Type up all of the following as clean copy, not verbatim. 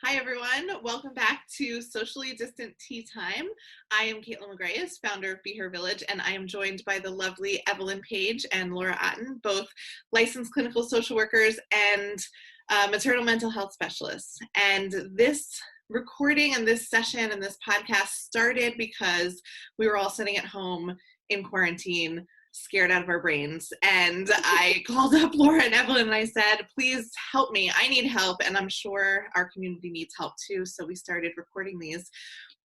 Hi, everyone. Welcome back to Socially Distant Tea Time. I am Kaitlin McGreyes, founder of Be Her Village, and I am joined by the lovely Evelyn Page and Laura Otten, both licensed clinical social workers and maternal mental health specialists. And this recording and this session and this podcast started because we were all sitting at home in quarantine, scared out of our brains. And I called up Laura and Evelyn and I said, please help me. I need help. And I'm sure our community needs help too. So we started recording these.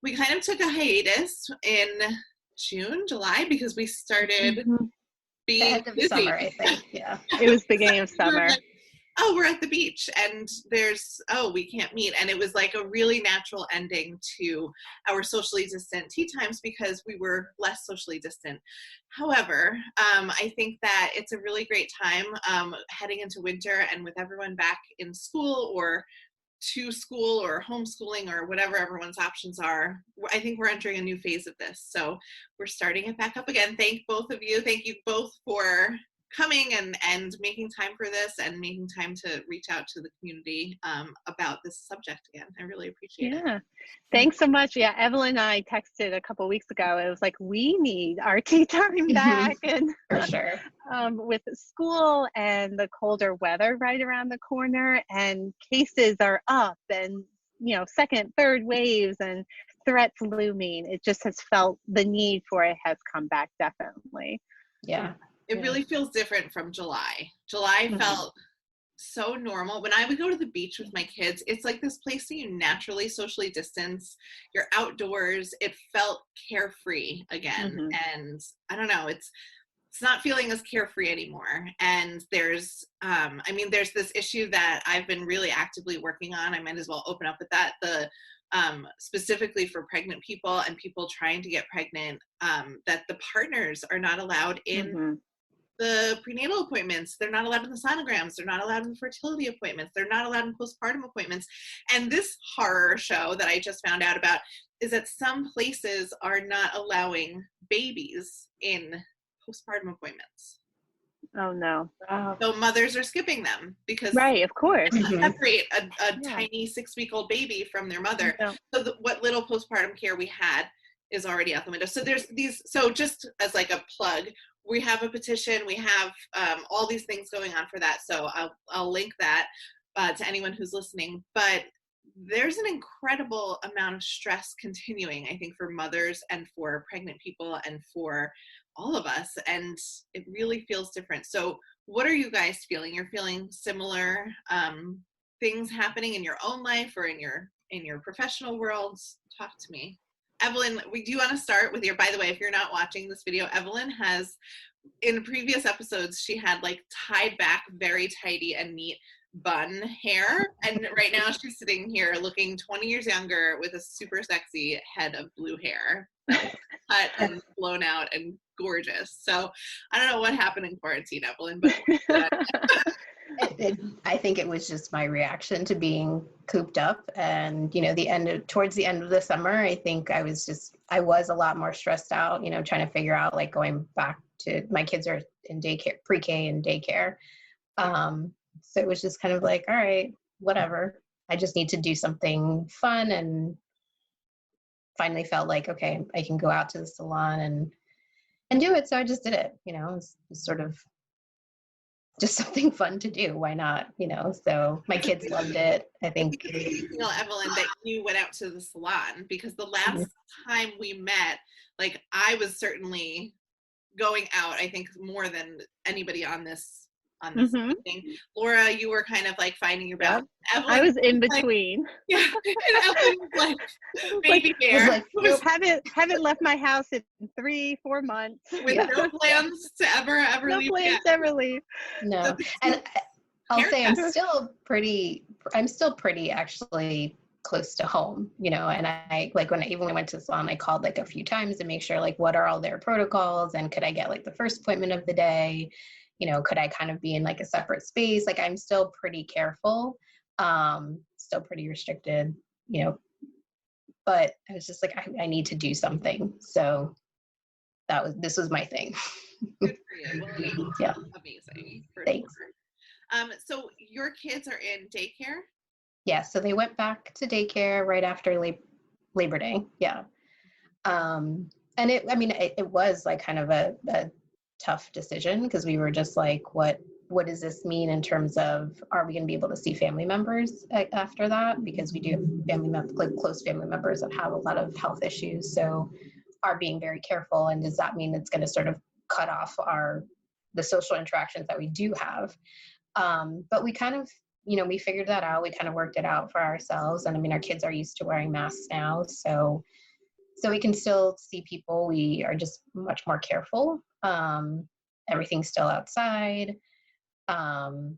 We kind of took a hiatus in June, July, because we started being the end of busy. summer, I think. Yeah. It was beginning of summer. We're at the beach and we can't meet. And it was like a really natural ending to our socially distant tea times because we were less socially distant. However, I think that it's a really great time heading into winter and with everyone back in school or to school or homeschooling or whatever everyone's options are. I think we're entering a new phase of this. So we're starting it back up again. Thank both of you. Thank you both for coming and making time for this and making time to reach out to the community about this subject again. I really appreciate it. Yeah. Thanks so much. Yeah, Evelyn and I texted a couple of weeks ago. It was like, we need our tea time back. And For sure. with school and the colder weather right around the corner and cases are up and, second, third waves and threats looming, it just has felt the need for it has come back definitely. Yeah. It really feels different from July. July felt so normal. When I would go to the beach with my kids, it's like this place that you naturally socially distance. You're outdoors. It felt carefree again. And I don't know, it's not feeling as carefree anymore. And there's this issue that I've been really actively working on. I might as well open up with that. Specifically for pregnant people and people trying to get pregnant, that the partners are not allowed in the prenatal appointments. They're not allowed in the sonograms. They're not allowed in fertility appointments. They're not allowed in postpartum appointments. And this horror show that I just found out about is that some places are not allowing babies in postpartum appointments. Oh no. So mothers are skipping them because right, of course. separate a tiny 6-week-old baby from their mother. So what little postpartum care we had is already out the window. So there's these, so just as like a plug, we have a petition, we have all these things going on for that. So I'll link that to anyone who's listening. But there's an incredible amount of stress continuing, I think, for mothers and for pregnant people and for all of us. And it really feels different. So what are you guys feeling? You're feeling similar things happening in your own life or in your professional worlds? Talk to me. Evelyn, do you want to start with by the way, if you're not watching this video, Evelyn has, in previous episodes, she had like tied back, very tidy and neat bun hair. And right now she's sitting here looking 20 years younger with a super sexy head of blue hair. Cut and blown out and gorgeous. So I don't know what happened in quarantine, Evelyn, but I think it was just my reaction to being cooped up and, towards the end of the summer, I think I was a lot more stressed out, trying to figure out like going back to, my kids are in daycare, pre-K and daycare. So it was just kind of like, all right, whatever. I just need to do something fun, and finally felt like, okay, I can go out to the salon and do it. So I just did it, it's sort of just something fun to do. Why not? So my kids loved it. I think. Evelyn, that you went out to the salon, because the last time we met, like I was certainly going out, I think more than anybody on this thing. Laura, you were kind of like finding your balance. Evelyn, I was in between. And Evelyn was like, baby bear. Haven't left my house in 3-4 months. With no plans to ever no leave. Plans to ever leave. No. And I'll say I'm still pretty actually close to home, and I like when I went to the salon, I called like a few times to make sure like what are all their protocols and could I get like the first appointment of the day, could I kind of be in like a separate space? Like I'm still pretty careful, still pretty restricted, but I was just like, I need to do something. So this was my thing. Good for you. Well, yeah. Amazing. Thanks. Sure. So your kids are in daycare? Yeah, so they went back to daycare right after Labor Day. Yeah. And it was like kind of a tough decision, because we were just like, what does this mean in terms of, are we going to be able to see family members after that? Because we do have like close family members that have a lot of health issues. So are being very careful. And does that mean it's going to sort of cut off the social interactions that we do have? But we kind of, we figured that out. We kind of worked it out for ourselves. And I mean, our kids are used to wearing masks now. So we can still see people. We are just much more careful. Everything's still outside. And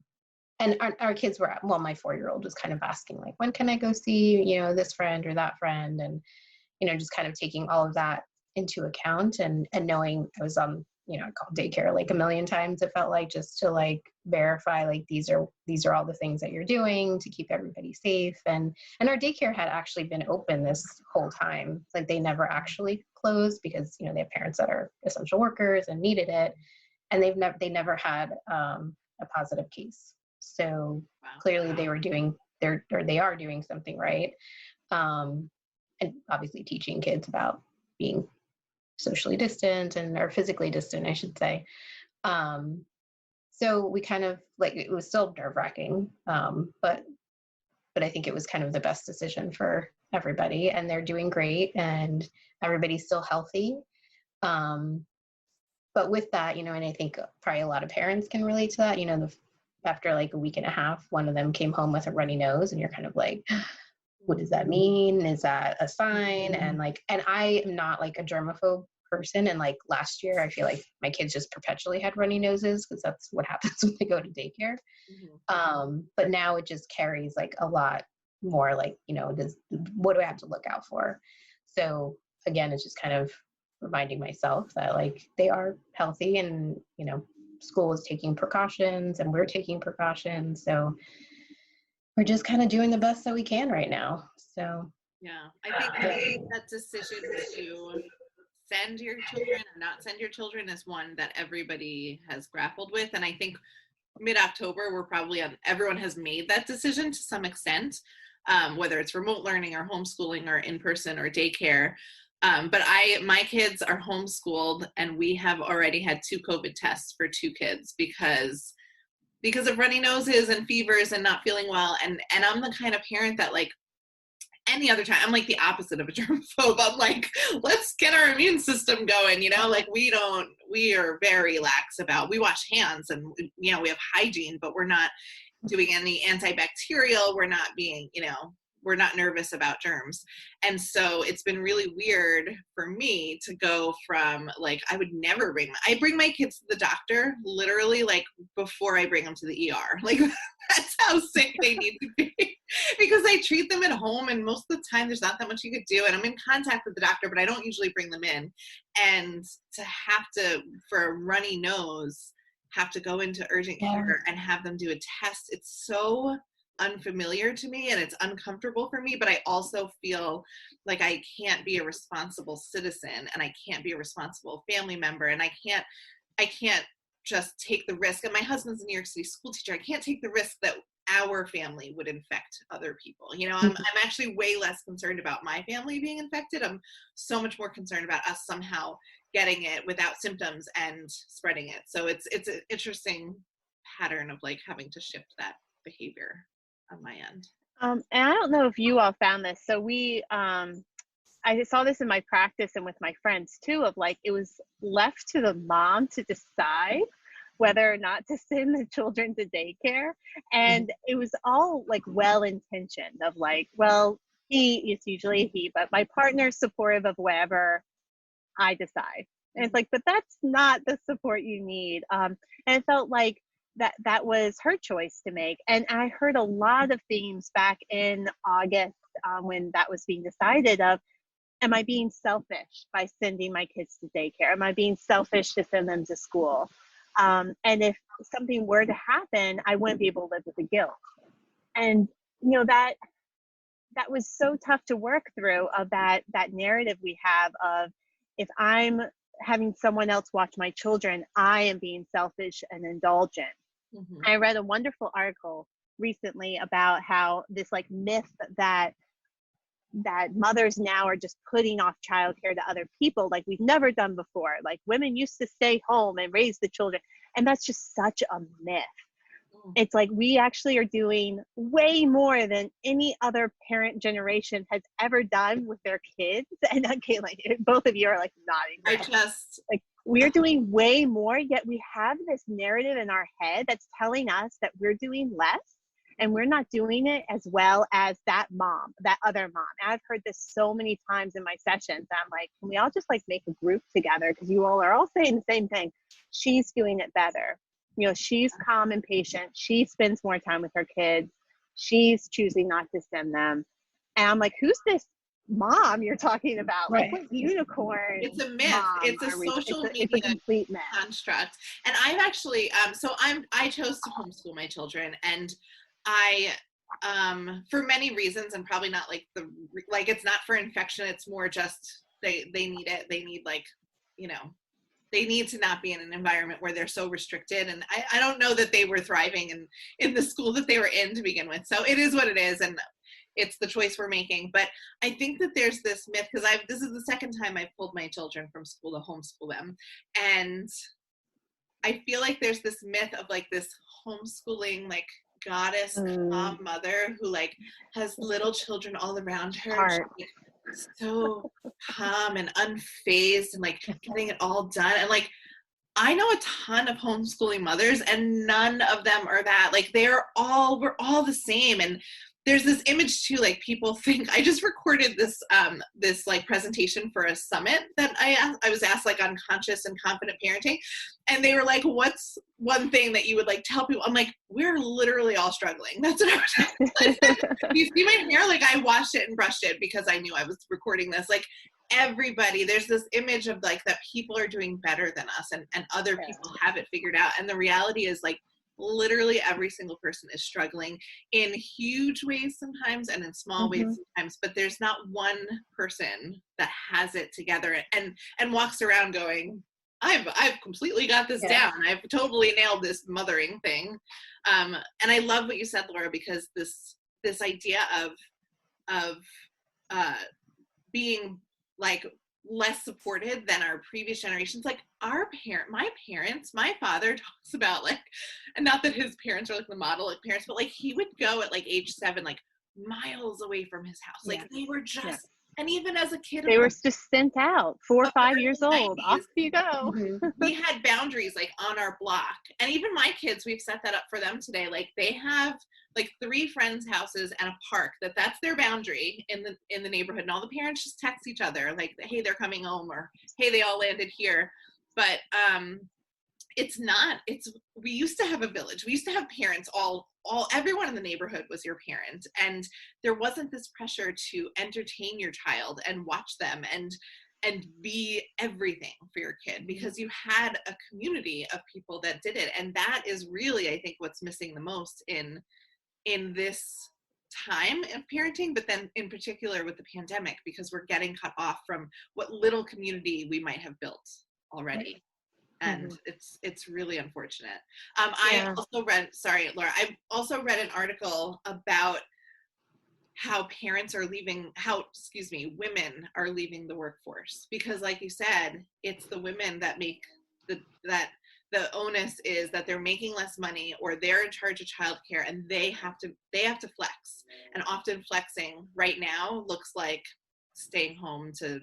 our kids were, well, my 4-year-old was kind of asking, like, when can I go see, this friend or that friend? And, just kind of taking all of that into account, and knowing I was on, I called daycare like a million times, it felt like, just to like verify, like, these are all the things that you're doing to keep everybody safe. And our daycare had actually been open this whole time. Like, they never actually closed, because, they have parents that are essential workers and needed it. And they never had a positive case. So clearly they were they are doing something right. And obviously teaching kids about being socially distant, or physically distant, I should say. So we kind of, like, it was still nerve-wracking, but I think it was kind of the best decision for everybody, and they're doing great, and everybody's still healthy. But with that, and I think probably a lot of parents can relate to that, after like a week and a half, one of them came home with a runny nose, and you're kind of like, what does that mean? Is that a sign? And I am not like a germaphobe person. And like last year, I feel like my kids just perpetually had runny noses, because that's what happens when they go to daycare. But now it just carries like a lot more, like, what do I have to look out for? So again, it's just kind of reminding myself that, like, they are healthy, and, school is taking precautions, and we're taking precautions. So we're just kind of doing the best that we can right now. So yeah, I think that decision to send your children or not send your children is one that everybody has grappled with. And I think mid-October, we're probably everyone has made that decision to some extent, whether it's remote learning or homeschooling or in-person or daycare. But my kids are homeschooled, and we have already had 2 COVID tests for 2 kids because of runny noses and fevers and not feeling well. And I'm the kind of parent that, like, any other time, I'm like the opposite of a germaphobe. I'm like, let's get our immune system going, like we are very lax about, we wash hands, and, we have hygiene, but we're not doing any antibacterial. We're not being, we're not nervous about germs. And so it's been really weird for me to go from, like, I would never I bring my kids to the doctor literally like before I bring them to the ER. Like, that's how sick they need to be, because I treat them at home, and most of the time there's not that much you could do. And I'm in contact with the doctor, but I don't usually bring them in. And to have to, for a runny nose, have to go into urgent care and have them do a test, it's so unfamiliar to me, and it's uncomfortable for me. But I also feel like I can't be a responsible citizen, and I can't be a responsible family member, and I can't just take the risk. And my husband's a New York City school teacher. I can't take the risk that our family would infect other people. I'm actually way less concerned about my family being infected. I'm so much more concerned about us somehow getting it without symptoms and spreading it. So it's an interesting pattern of, like, having to shift that behavior on my end. And I don't know if you all found this. So I saw this in my practice and with my friends too, of like, it was left to the mom to decide whether or not to send the children to daycare. And it was all like well-intentioned, of like, well, it's usually he, but my partner's supportive of whatever I decide. And it's like, but that's not the support you need. And it felt like that was her choice to make. And I heard a lot of themes back in August when that was being decided of, am I being selfish by sending my kids to daycare? Am I being selfish to send them to school? And if something were to happen, I wouldn't be able to live with the guilt. And, that was so tough to work through, of that narrative we have of, if I'm having someone else watch my children, I am being selfish and indulgent. I read a wonderful article recently about how this like myth that mothers now are just putting off childcare to other people like we've never done before. Like women used to stay home and raise the children. And that's just such a myth. It's like we actually are doing way more than any other parent generation has ever done with their kids. And Kaitlin, both of you are like nodding. Like we're doing way more, yet we have this narrative in our head that's telling us that we're doing less and we're not doing it as well as that mom, that other mom. And I've heard this so many times in my sessions. I'm like, can we all just like make a group together? Because you all are all saying the same thing. She's doing it better. You know, she's calm and patient. She spends more time with her kids. She's choosing not to send them. And I'm like, who's this mom you're talking about? Like, what unicorn? It's a myth. It's a social media it's a complete myth. construct. And I've actually, I chose to homeschool my children, and I, for many reasons, and probably not like it's not for infection. It's more just they need it. They need they need to not be in an environment where they're so restricted. And I don't know that they were thriving in the school that they were in to begin with. So it is what it is. And it's the choice we're making. But I think that there's this myth, because this is the second time I've pulled my children from school to homeschool them. And I feel like there's this myth of like this homeschooling, like goddess calm mother who like has little children all around her. So calm and unfazed and like getting it all done. And like I know a ton of homeschooling mothers and none of them are that. Like we're all the same. And there's this image too, like people think, I just recorded this this like presentation for a summit that I was asked like on conscious and confident parenting, and they were like, what's one thing that you would like tell people? I'm like, we're literally all struggling. That's what I was you see my hair? Like I washed it and brushed it because I knew I was recording this. Like everybody, there's this image of like that people are doing better than us and other people have it figured out. And the reality is like literally every single person is struggling in huge ways sometimes and in small ways sometimes, but there's not one person that has it together and walks around going, I've completely got this down. I've totally nailed this mothering thing. And I love what you said, Laura, because this idea of being like less supported than our previous generations. Like my parents, my father talks about like, and not that his parents are like the model like parents, but like he would go at like age 7, like miles away from his house. Like they were just, and even as a kid, they were just sent out 4 or 5 years old. Off you go. We had boundaries like on our block. And even my kids, we've set that up for them today. Like they have like 3 friends' houses and a park that's their boundary in the neighborhood. And all the parents just text each other like, hey, they're coming home, or hey, they all landed here. But we used to have a village. We used to have parents everyone in the neighborhood was your parent. And there wasn't this pressure to entertain your child and watch them and be everything for your kid, because you had a community of people that did it. And that is really, I think, what's missing the most in this time of parenting, but then in particular with the pandemic, because we're getting cut off from what little community we might have built already. And it's really unfortunate. I also read, sorry, Laura, I also read an article about how women are leaving the workforce, because like you said, it's the women that make the onus is that they're making less money or they're in charge of childcare, and they have to flex. And often flexing right now looks like staying home to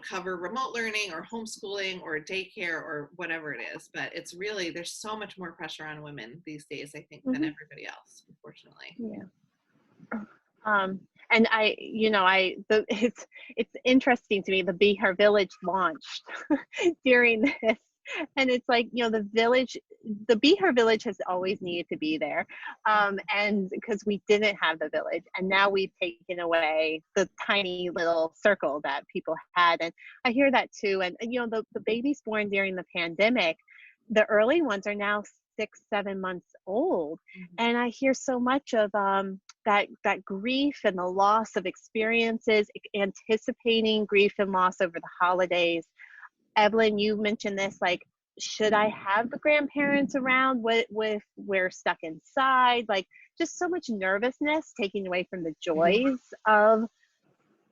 cover remote learning or homeschooling or daycare or whatever it is. But it's really, there's so much more pressure on women these days, I think, than everybody else, unfortunately. And it's interesting to me, the Be Her Village launched during this. And it's like, the Be Her Village has always needed to be there. And because we didn't have the village, and now we've taken away the tiny little circle that people had. And I hear that too. And the babies born during the pandemic, the early ones are now 6-7 months old. And I hear so much of that grief and the loss of experiences, anticipating grief and loss over the holidays. Evelyn, you mentioned this, like, should I have the grandparents around? We're stuck inside. Like, just so much nervousness taking away from the joys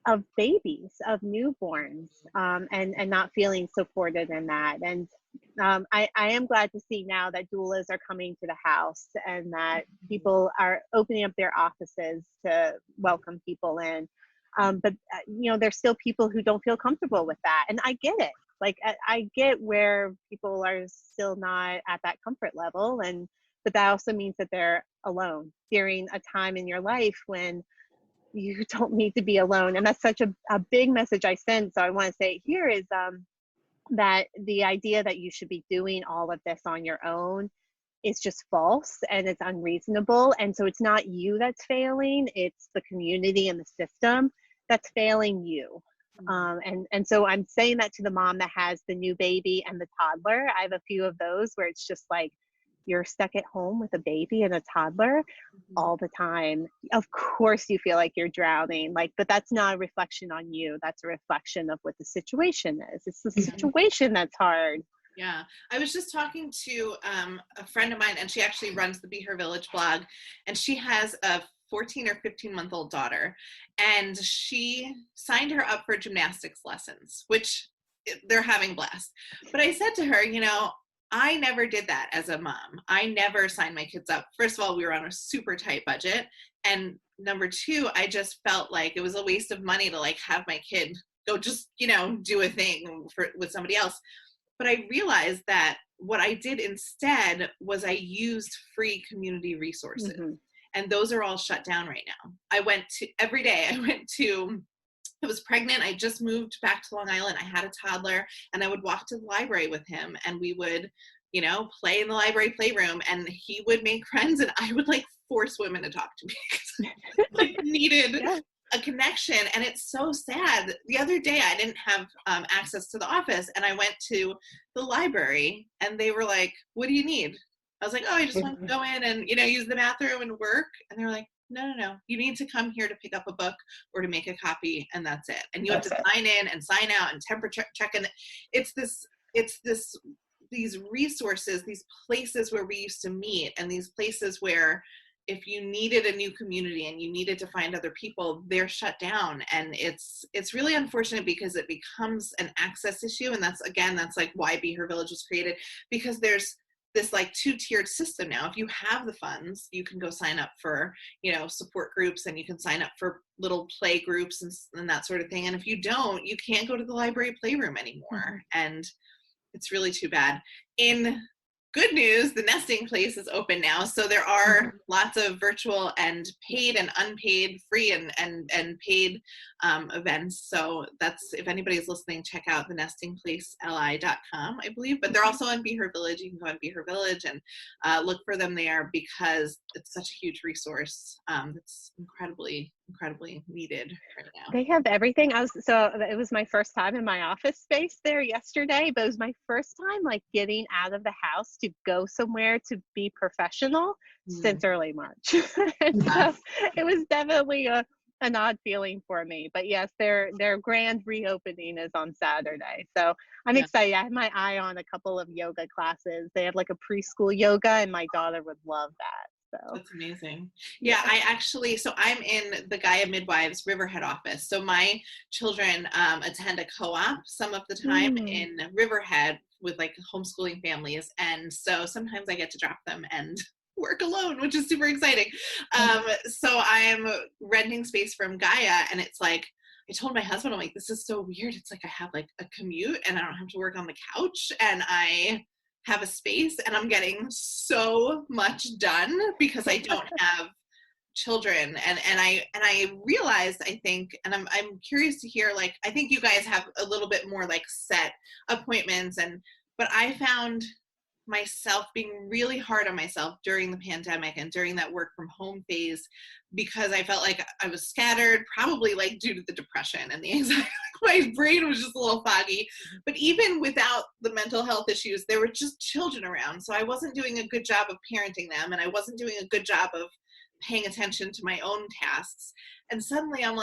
of babies, of newborns, and not feeling supported in that. And I am glad to see now that doulas are coming to the house and that people are opening up their offices to welcome people in. But there's still people who don't feel comfortable with that. And I get it. Like, I get where people are still not at that comfort level. But that also means that they're alone during a time in your life when you don't need to be alone. And that's such a big message I send. So I want to say here is that the idea that you should be doing all of this on your own is just false, and it's unreasonable. And so it's not you that's failing, it's the community and the system that's failing you. And so I'm saying that to the mom that has the new baby and the toddler. I have a few of those where it's just like, you're stuck at home with a baby and a toddler all the time. Of course you feel like you're drowning, but that's not a reflection on you. That's a reflection of what the situation is. It's the situation that's hard. Yeah. I was just talking to a friend of mine, and she actually runs the Be Her Village blog, and she has a 14 or 15-month-old daughter, and she signed her up for gymnastics lessons, which they're having blast. But I said to her, I never did that as a mom. I never signed my kids up. First of all, we were on a super tight budget. And number two, I just felt like it was a waste of money to have my kid go just, do a thing with somebody else. But I realized that what I did instead was I used free community resources. And those are all shut down right now. Every day I was pregnant. I just moved back to Long Island. I had a toddler, and I would walk to the library with him, and we would, play in the library playroom, and he would make friends, and I would force women to talk to me because I needed a connection. And it's so sad. The other day I didn't have access to the office, and I went to the library, and they were like, "What do you need?" I was like, "Oh, I just want to go in and, use the bathroom and work." And they were like, No. You need to come here to pick up a book or to make a copy, and that's it. And you have to sign in and sign out and temperature check. And these resources, these places where we used to meet, and these places where if you needed a new community and you needed to find other people, they're shut down. And it's really unfortunate because it becomes an access issue. And that's why Be Her Village was created, because there's this two-tiered system now. If you have the funds, you can go sign up for, support groups, and you can sign up for little play groups and that sort of thing. And if you don't, you can't go to the library playroom anymore. And it's really too bad. In good news, the nesting place is open now. So there are lots of virtual and paid and unpaid, free and paid events. So that's, if anybody's listening, check out the nestingplaceli.com, I believe. But they're also on Be Her Village. You can go on Be Her Village and look for them there, because it's such a huge resource that's incredibly needed right now. They have everything. So it was my first time in my office space there yesterday, but it was my first time getting out of the house to go somewhere to be professional since early March. So it was definitely an odd feeling for me. But yes, their grand reopening is on Saturday. So I'm excited. I have my eye on a couple of yoga classes. They have a preschool yoga, and my daughter would love that. So. That's amazing. Yeah, I'm in the Gaia Midwives Riverhead office. So my children attend a co-op some of the time in Riverhead with homeschooling families. And so sometimes I get to drop them and work alone, which is super exciting. So I'm renting space from Gaia, and it's I told my husband, I'm this is so weird. It's I have a commute, and I don't have to work on the couch, and I have a space, and I'm getting so much done because I don't have children. And I realized, I think, and I'm curious to hear, I think you guys have a little bit more set appointments, but I found myself being really hard on myself during the pandemic and during that work from home phase, because I felt like I was scattered, probably due to the depression and the anxiety. My brain was just a little foggy. But even without the mental health issues, there were just children around. So I wasn't doing a good job of parenting them, and I wasn't doing a good job of paying attention to my own tasks. And suddenly I'm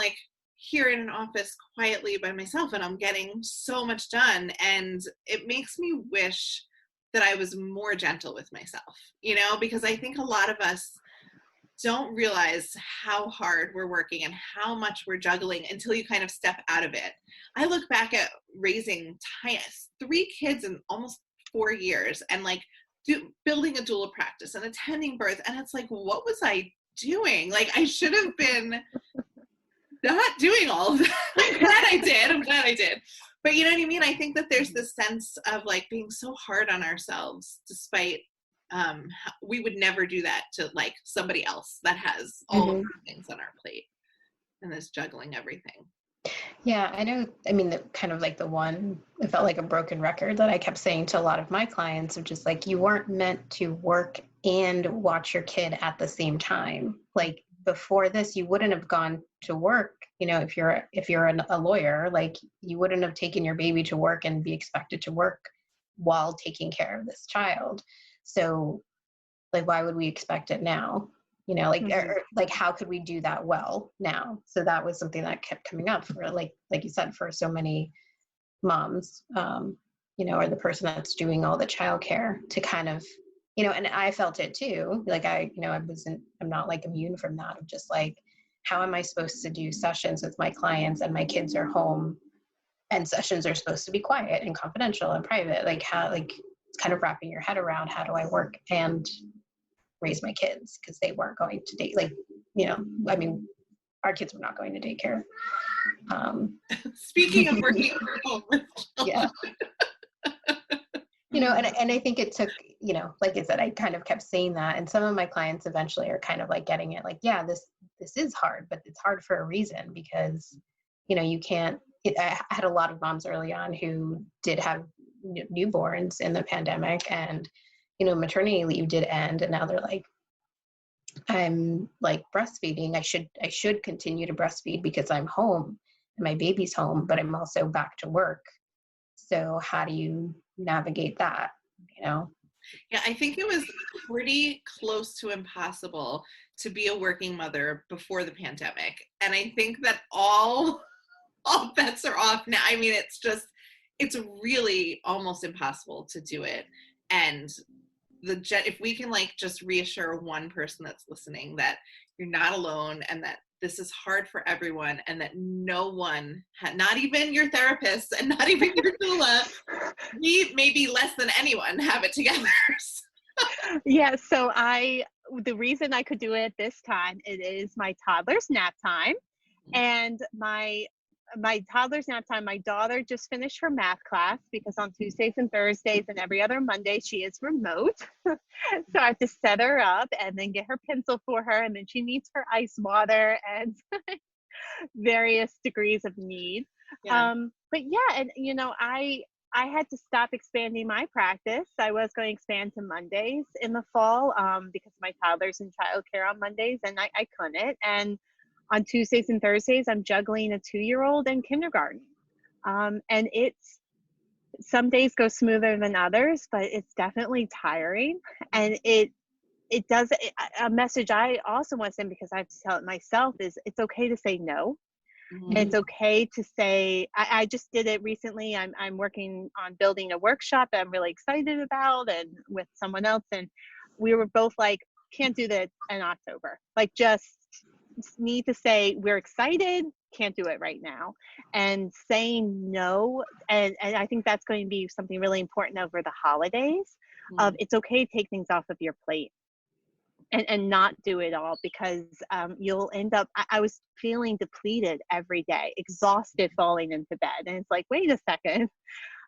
here in an office quietly by myself, and I'm getting so much done. And it makes me wish that I was more gentle with myself, because I think a lot of us don't realize how hard we're working and how much we're juggling until you kind of step out of it. I look back at raising 3 kids in almost 4 years and like building a doula practice and attending birth. And it's like, what was I doing? Like, I should have been not doing all of that. I'm glad I did. But you know what I mean? I think that there's this sense of like being so hard on ourselves, despite we would never do that to like somebody else that has all of the things on our plate and is juggling everything. Yeah, I know. I mean, it felt like a broken record that I kept saying to a lot of my clients, which is like, you weren't meant to work and watch your kid at the same time. Like before this, you wouldn't have gone to work. You know, if you're a lawyer, like you wouldn't have taken your baby to work and be expected to work while taking care of this child. So like, why would we expect it now? You know, like, like how could we do that well now? So that was something that kept coming up for like you said, for so many moms, you know, or the person that's doing all the childcare to kind of, you know, and I felt it too. Like I'm not like immune from that of just like, how am I supposed to do sessions with my clients and my kids are home and sessions are supposed to be quiet and confidential and private? Like how, like it's kind of wrapping your head around, how do I work and raise my kids, because they weren't going to date, like, you know, I mean, our kids were not going to daycare. Speaking of working from home. Yeah. You know, and I think it took, you know, like I said, I kind of kept saying that, and some of my clients eventually are kind of like getting it, like, yeah, this is hard, but it's hard for a reason, because, you know, you can't, I had a lot of moms early on who did have newborns in the pandemic, and you know, maternity leave did end, and now they're like, I'm like breastfeeding. I should continue to breastfeed because I'm home and my baby's home, but I'm also back to work. So how do you navigate that? You know? Yeah, I think it was pretty close to impossible to be a working mother before the pandemic. And I think that all bets are off now. I mean, it's really almost impossible to do it. And if we can like just reassure one person that's listening that you're not alone and that this is hard for everyone, and that no one, not even your therapist and not even your doula, maybe less than anyone, have it together. Yeah, so the reason I could do it this time, it is my toddler's nap time, and my toddler's nap time, my daughter just finished her math class, because on Tuesdays and Thursdays and every other Monday she is remote. So I have to set her up and then get her pencil for her, and then she needs her ice water and various degrees of need. Yeah. But yeah, and you know, I had to stop expanding my practice. I was going to expand to Mondays in the fall, because my toddler's in childcare on Mondays, and I couldn't. And on Tuesdays and Thursdays, I'm juggling a 2-year-old and kindergarten. And some days go smoother than others, but it's definitely tiring. And it does, a message I also want to send, because I have to tell it myself, is it's okay to say no. Mm-hmm. It's okay to say, I just did it recently. I'm working on building a workshop that I'm really excited about, and with someone else. And we were both like, can't do that in October. Like, just need to say we're excited, can't do it right now, and saying no. And I think that's going to be something really important over the holidays. Of it's okay to take things off of your plate and not do it all, because you'll end up, I was feeling depleted every day, exhausted, falling into bed, and it's like, wait a second,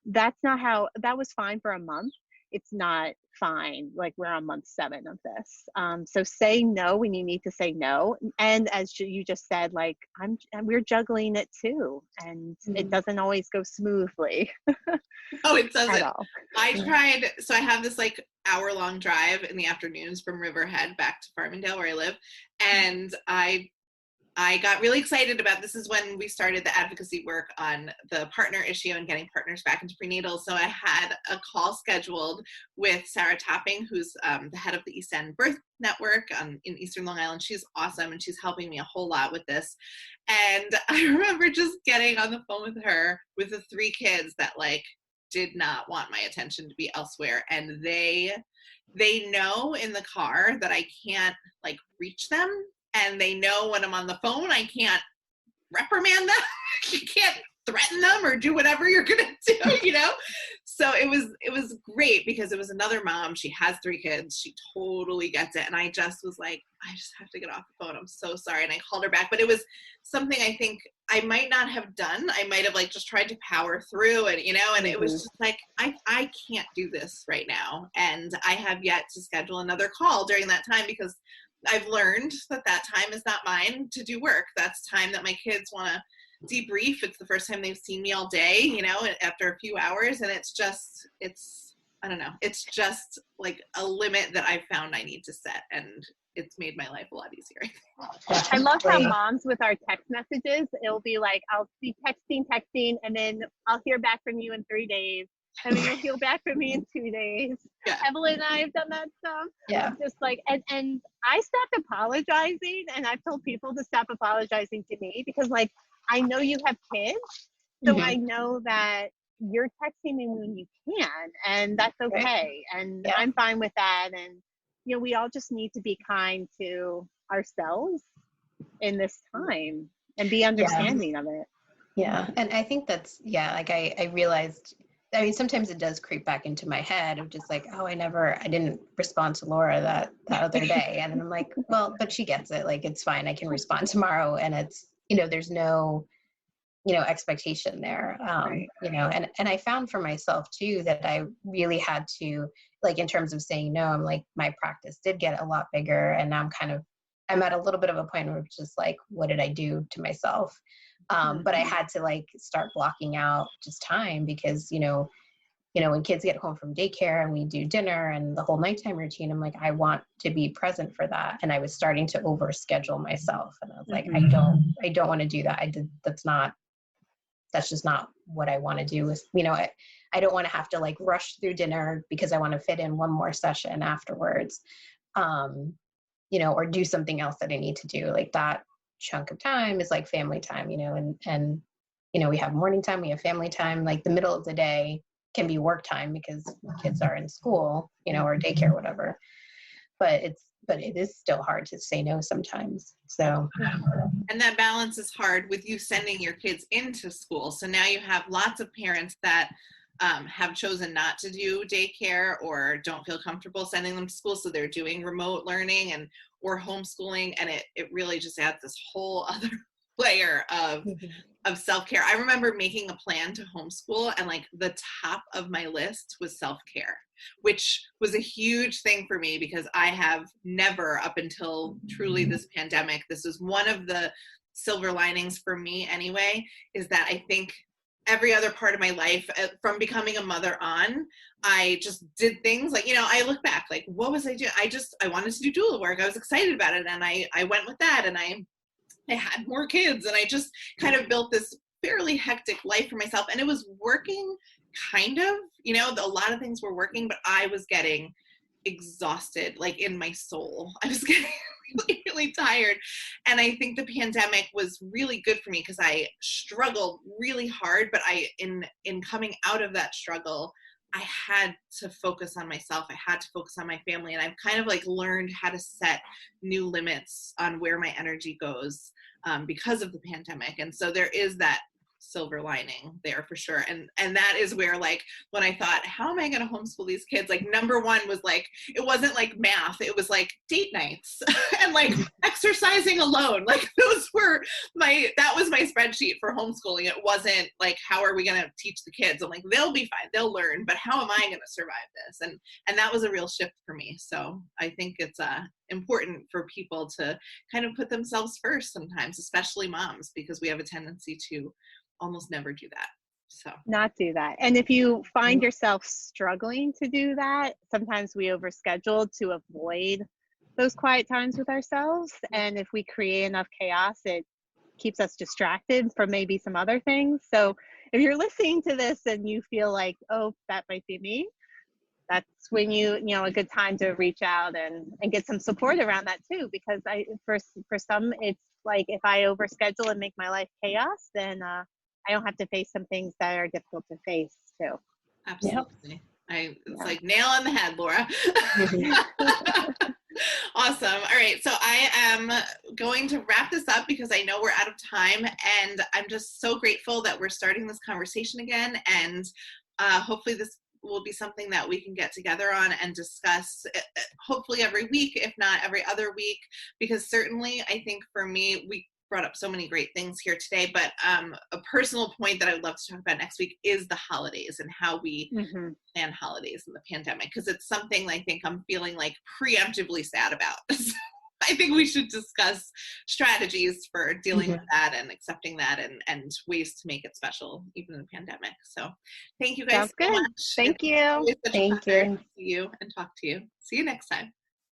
that's not how, that was fine for a month. It's not fine. Like, we're on month 7 of this. So say no when you need to say no. And as you just said, like, we're juggling it too. And it doesn't always go smoothly. Oh, it doesn't. At all. I tried, so I have this like hour-long drive in the afternoons from Riverhead back to Farmingdale where I live. And I got really excited about, this is when we started the advocacy work on the partner issue and getting partners back into prenatal. So I had a call scheduled with Sarah Topping, who's the head of the East End Birth Network in Eastern Long Island. She's awesome, and she's helping me a whole lot with this. And I remember just getting on the phone with her with the 3 kids that like did not want my attention to be elsewhere. And they they know in the car that I can't like reach them, and they know when I'm on the phone I can't reprimand them. You can't threaten them or do whatever you're gonna do, you know? So it was great because it was another mom. She has 3 kids. She totally gets it. And I just was like, I just have to get off the phone. I'm so sorry. And I called her back. But it was something I think I might not have done. I might have like just tried to power through and, you know, and it was just like, I can't do this right now. And I have yet to schedule another call during that time because I've learned that time is not mine to do work. That's time that my kids want to debrief. It's the first time they've seen me all day, you know, after a few hours. And I don't know. It's just like a limit that I found I need to set. And it's made my life a lot easier. I love how moms with our text messages, it'll be like, I'll be texting, and then I'll hear back from you in 3 days. And then you'll hear back from me in 2 days. Yeah. Evelyn and I have done that stuff. Yeah. Just like, and I stopped apologizing, and I've told people to stop apologizing to me because like, I know you have kids, so I know that you're texting me when you can, and that's okay. Right. And I'm fine with that. And, you know, we all just need to be kind to ourselves in this time and be understanding of it. Yeah. And I think that's, like I realized, I mean, sometimes it does creep back into my head of just like, oh, I didn't respond to Laura that other day. And I'm like, well, but she gets it. Like, it's fine. I can respond tomorrow. And it's, you know, there's no, you know, expectation there. Right. You know, and I found for myself too, that I really had to, like, in terms of saying no, I'm like, my practice did get a lot bigger. And now I'm at a little bit of a point where it's just like, what did I do to myself? But I had to like start blocking out just time because, you know, when kids get home from daycare and we do dinner and the whole nighttime routine, I'm like, I want to be present for that. And I was starting to overschedule myself. And I was like, I don't want to do that. That's just not what I want to do. Is, you know, I don't want to have to like rush through dinner because I want to fit in one more session afterwards, you know, or do something else that I need to do. Like that chunk of time is like family time, you know, and, you know, we have morning time, we have family time, like the middle of the day can be work time because kids are in school, you know, or daycare, whatever. But it is still hard to say no sometimes. So. And that balance is hard with you sending your kids into school. So now you have lots of parents that have chosen not to do daycare or don't feel comfortable sending them to school. So they're doing remote learning or homeschooling. And it really just adds this whole other layer of self-care. I remember making a plan to homeschool, and like the top of my list was self-care, which was a huge thing for me because I have never, up until truly this pandemic, this is one of the silver linings for me anyway, is that I think every other part of my life from becoming a mother on, I just did things like, you know, I look back, like, what was I doing? I wanted to do doula work. I was excited about it. And I went with that, and I had more kids, and I just kind of built this fairly hectic life for myself. And it was working kind of, you know, a lot of things were working, but I was getting exhausted, like in my soul. I was getting really, really tired. And I think the pandemic was really good for me because I struggled really hard, but in coming out of that struggle, I had to focus on myself. I had to focus on my family. And I've kind of like learned how to set new limits on where my energy goes because of the pandemic. And so there is that silver lining there for sure. And that is where, like, when I thought, how am I going to homeschool these kids? Like, number one was like, it wasn't like math. It was like date nights and like exercising alone. Like that was my spreadsheet for homeschooling. It wasn't like, how are we going to teach the kids? I'm like, they'll be fine. They'll learn, but how am I going to survive this? And that was a real shift for me. So I think it's important for people to kind of put themselves first sometimes, especially moms, because we have a tendency to almost never do that. So not do that. And if you find yourself struggling to do that, sometimes we overschedule to avoid those quiet times with ourselves. And if we create enough chaos, it keeps us distracted from maybe some other things. So if you're listening to this and you feel like, oh, that might be me, that's when you know, a good time to reach out and get some support around that too. Because for some, it's like, if I overschedule and make my life chaos, then I don't have to face some things that are difficult to face too. Absolutely. It's like nail on the head, Laura. Awesome. All right. So I am going to wrap this up because I know we're out of time, and I'm just so grateful that we're starting this conversation again. And hopefully this will be something that we can get together on and discuss, hopefully every week, if not every other week, because certainly I think for me, we brought up so many great things here today, but a personal point that I would love to talk about next week is the holidays and how we plan holidays in the pandemic, because it's something I think I'm feeling like preemptively sad about. So I think we should discuss strategies for dealing with that and accepting that, and ways to make it special even in the pandemic. So thank you guys so much. Thank you. It's such a pleasure to see you and talk to you. See you next time.